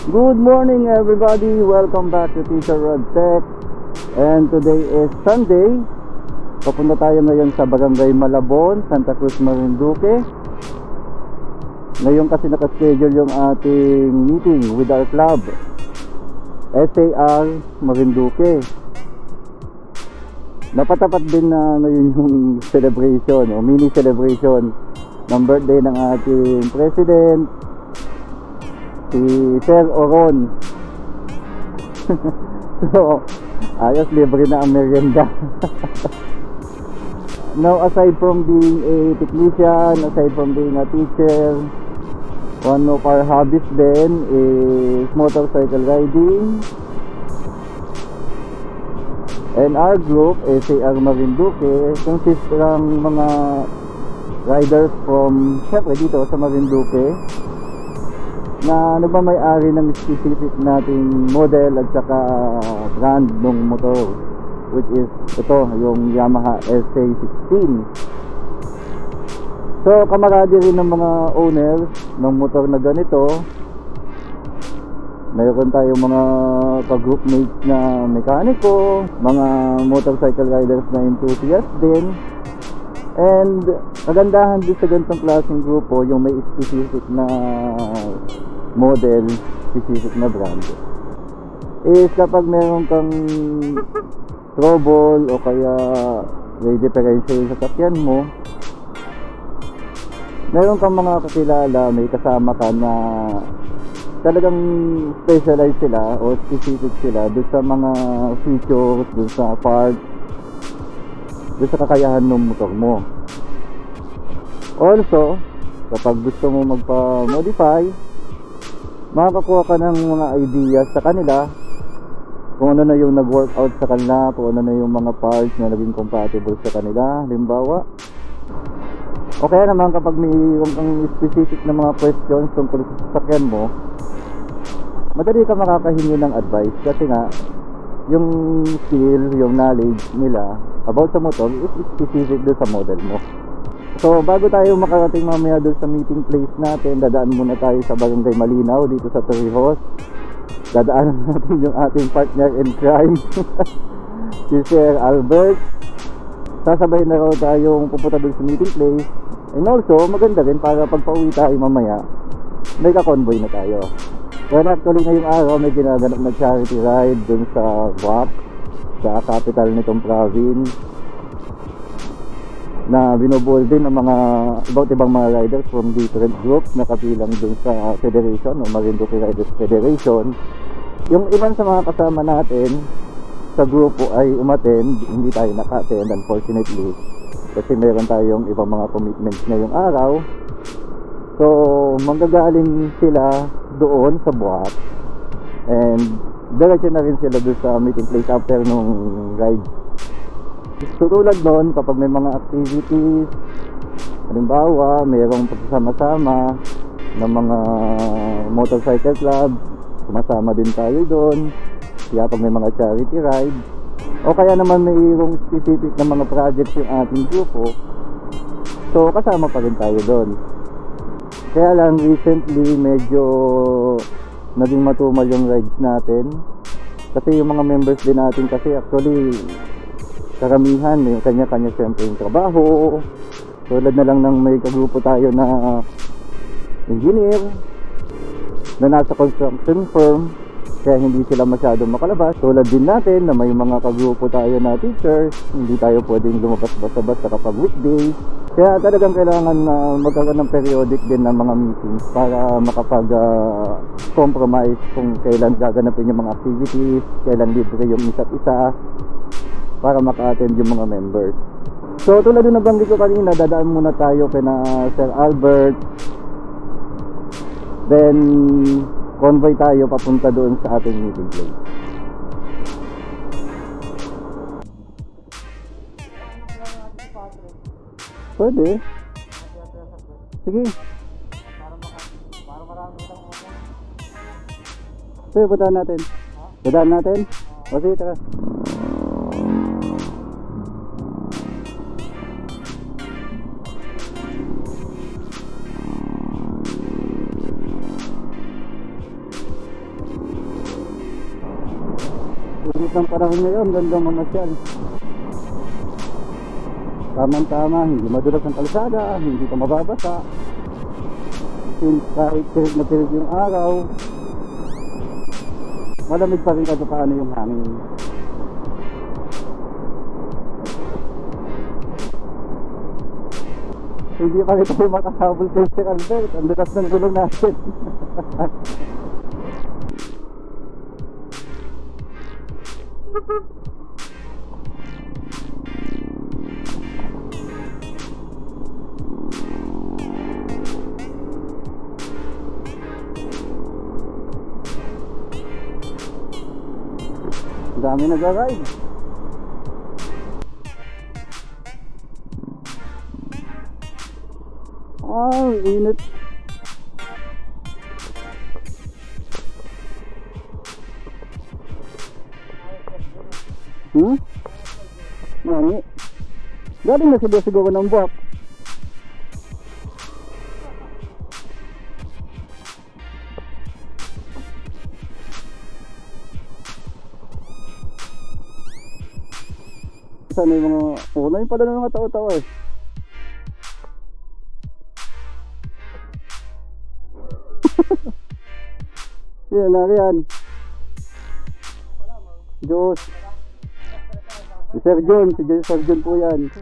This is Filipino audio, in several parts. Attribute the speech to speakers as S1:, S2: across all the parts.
S1: Good morning everybody, welcome back to Teacher Rod Tech. And today is Sunday. Papunta tayo ngayon sa Barangay Malabon, Sta Cruz, Marinduque. Ngayon kasi nakaschedule yung ating meeting with our club, SZR Marinduque. Napatapat din na ngayon yung celebration o mini celebration ng birthday ng ating president, si Sir Oron. So, ayos, libre na ang merienda. Now, aside from being a technician, aside from being a teacher, one of our hobbies then is motorcycle riding. And our group, SZR Marinduque, consists ng mga riders from, syempre dito sa Marinduque, na nagmamay-ari ng specific nating model at saka brand ng motor, which is ito, yung Yamaha SZR. So, kamaradi rin ng mga owners ng motor na ganito. Mayroon tayong mga ka-group mates na mekaniko, mga motorcycle riders na enthusiast din. And kagandahan din sa ganitong klaseng grupo, yung may specific na model, specific na brand, is kapag meron kang trouble o kaya may differential sa sasakyan mo, meron kang mga kakilala, may kasama ka na talagang specialized sila o specific sila doon sa mga features, doon sa parts, doon sa kakayahan ng motor mo. Also, kapag gusto mo magpa-modify, makakakuha ka ng mga ideas sa kanila kung ano na yung nag-workout sa kanila, kung ano na yung mga parts na naging compatible sa kanila, halimbawa. O kaya naman kapag may kang specific na mga questions tungkol sa sasakyan mo, madali ka makakahingi ng advice kasi nga yung skill, yung knowledge nila about sa motor is specific doon sa model mo. So bago tayo makarating mamaya doon sa meeting place natin, dadaan muna tayo sa Barangay Malinaw dito sa Torrijos. Dadaanan natin yung ating partner in crime, si Sir Albert. Sasabay na raw tayong pupunta doon sa meeting place. And also maganda rin para pag pauwi tayo mamaya, may ka-convoy na tayo. Kaya actually ngayong araw may ginaganap na charity ride doon sa WAP, sa capital nitong province, na binubuol din ng mga iba't ibang mga riders from different groups na kabilang dun sa federation o Marinduque Riders Federation. Yung ilan sa mga kasama natin sa grupo ay umattend, hindi tayo naka-attend unfortunately kasi meron tayong ibang mga commitments ngayong araw. So manggagaling sila doon sa buhat and diretso na rin sila doon sa meeting place after nung ride. So tulad nun, kapag may mga activities, halimbawa mayroong pagsasama-sama ng mga motorcycle club, sumasama din tayo doon. Kaya pag may mga charity ride o kaya naman mayroong specific na mga projects yung ating grupo, so kasama pa rin tayo doon. Kaya lang recently medyo naging matumal yung rides natin kasi yung mga members din natin kasi actually karamihan may kanya-kanya siyempre yung trabaho. Tulad na lang ng may kagrupo tayo na engineer na nasa construction firm, kaya hindi sila masyadong makalabas. Tulad din natin na may mga kagrupo tayo na teachers, hindi tayo pwedeng lumabas basta-basta kapag weekdays. Kaya talagang kailangan na magkaroon ng periodic din ng mga meetings para makapag-compromise kung kailan gaganapin yung mga activities, kailan libre yung isa't isa, para maka-attend yung mga members. So tulad yung nabanggit ko kanina, dadaan muna tayo kina Sir Albert, then convoy tayo papunta doon sa ating meeting place. Pwede. Sige. Para marami lang ako. Sige, puntaan natin. Dadaan natin? O sige, tara. ng panahon ngayon, ganda mamasyal. Tama-tama, hindi madulas ang kalsada, hindi ka mababasa. Since kahit tirik na tirik yung araw, malamig pa rin kahit paano yung hangin. Hindi pa rin tayo makahabol kay Sir Albert. Ang dulas ng gulong natin. Ang dami nag-ride. Init. Nani? Galing na sila siguro ng buwak. Sana yung mga una yung pala ng mga tao-tao eh. Yan, nariyan. Diyos. Si Sir John, Sir John po yan.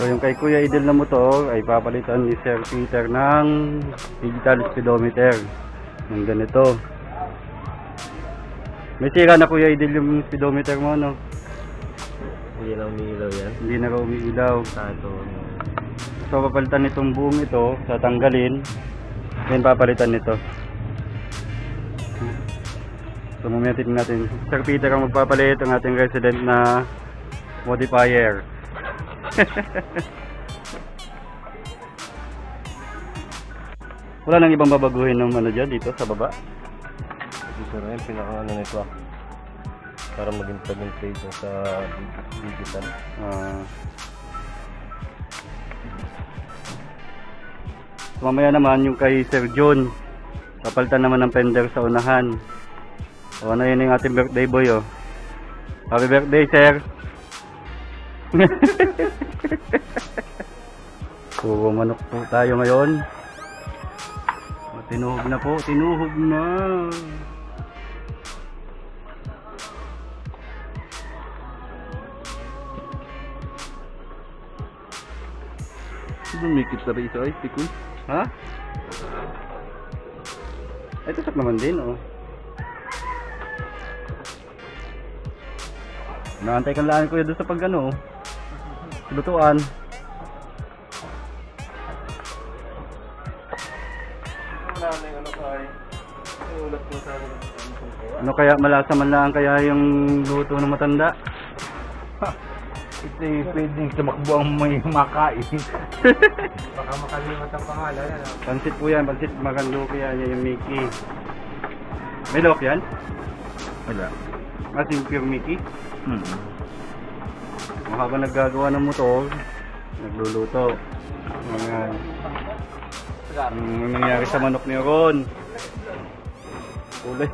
S1: So yung kay Kuya Idel na motor ay papalitan ni Sir Peter ng digital speedometer ng ganito. May sira na Kuya Idel yung speedometer mo, no?
S2: Hindi na umiilaw yan.
S1: Hindi na raw umiilaw. So papalitan nitong buong ito, tatanggalin, then papalitan nito. So mamaya tingnan natin. Sir Peter ang magpapalit, ang ating resident na modifier. Wala nang ibang babaguhin ng ano dyan dito sa baba?
S2: Dito na yung pinaka-ano nito para mag-implementate sa digital.
S1: So mamaya naman yung kay Sir John, papalitan naman ng fender sa unahan. O ano yun yung ating birthday boy, oh. Happy birthday, Sir. Puro manok po tayo ngayon. Tinuhog na po, tinuhog na.
S2: Dumikit sa ito ay tikoy.
S1: Ha? Ay, tusak naman din, oh. Naantay kang laan ko yun doon sa pag ano, lutuan. Ano kaya malasa man lang kaya yung luto ng matanda?
S2: Ito yung pwedeng tumakbo ang may makain. Baka makalimutan ang pangalan.
S1: Pansit po yan, pansit Marinduque yan, yung Mickey. May lock yan?
S2: Wala.
S1: As in pure Mickey? Habang naggagawa ng motor, nagluluto. May nangyari sa manok ni Oron. Kulay.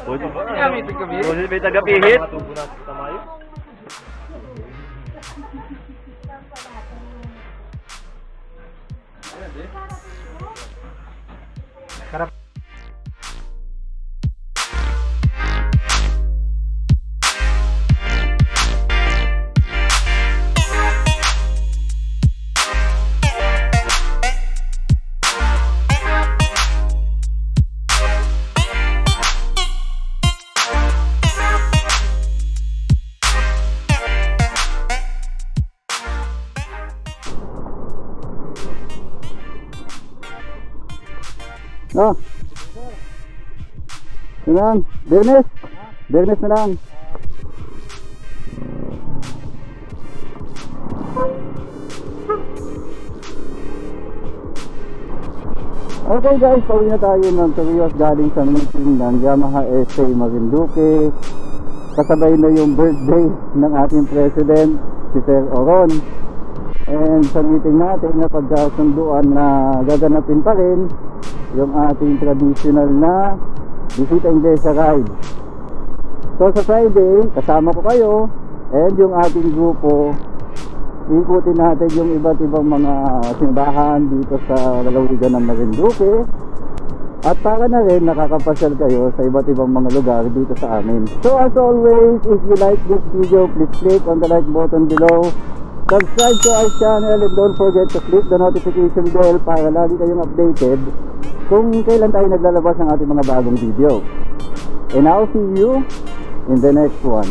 S1: Kulay may tagapihit. Karap. No? Yun lang. Bernes. Bernes na lang. Okay guys, pauwi na tayo ng Torrijos galing sa meeting ng Yamaha SZR Marinduque. Kasabay na yung birthday ng ating president, si Sir Oron. And sa meeting natin na pagkasunduan na gaganapin pa rin yung ating traditional na bisita Iglesia ride. So sa Friday, kasama ko kayo and yung ating grupo, ikutin natin yung iba't ibang mga simbahan dito sa lalawigan ng Marinduque. At para na rin nakakapasyal kayo sa iba't ibang mga lugar dito sa amin. So as always, if you like this video, please click on the like button below. Subscribe to our channel and don't forget to click the notification bell para lagi kayong updated kung kailan tayo naglalabas ng ating mga bagong video. And I'll see you in the next one.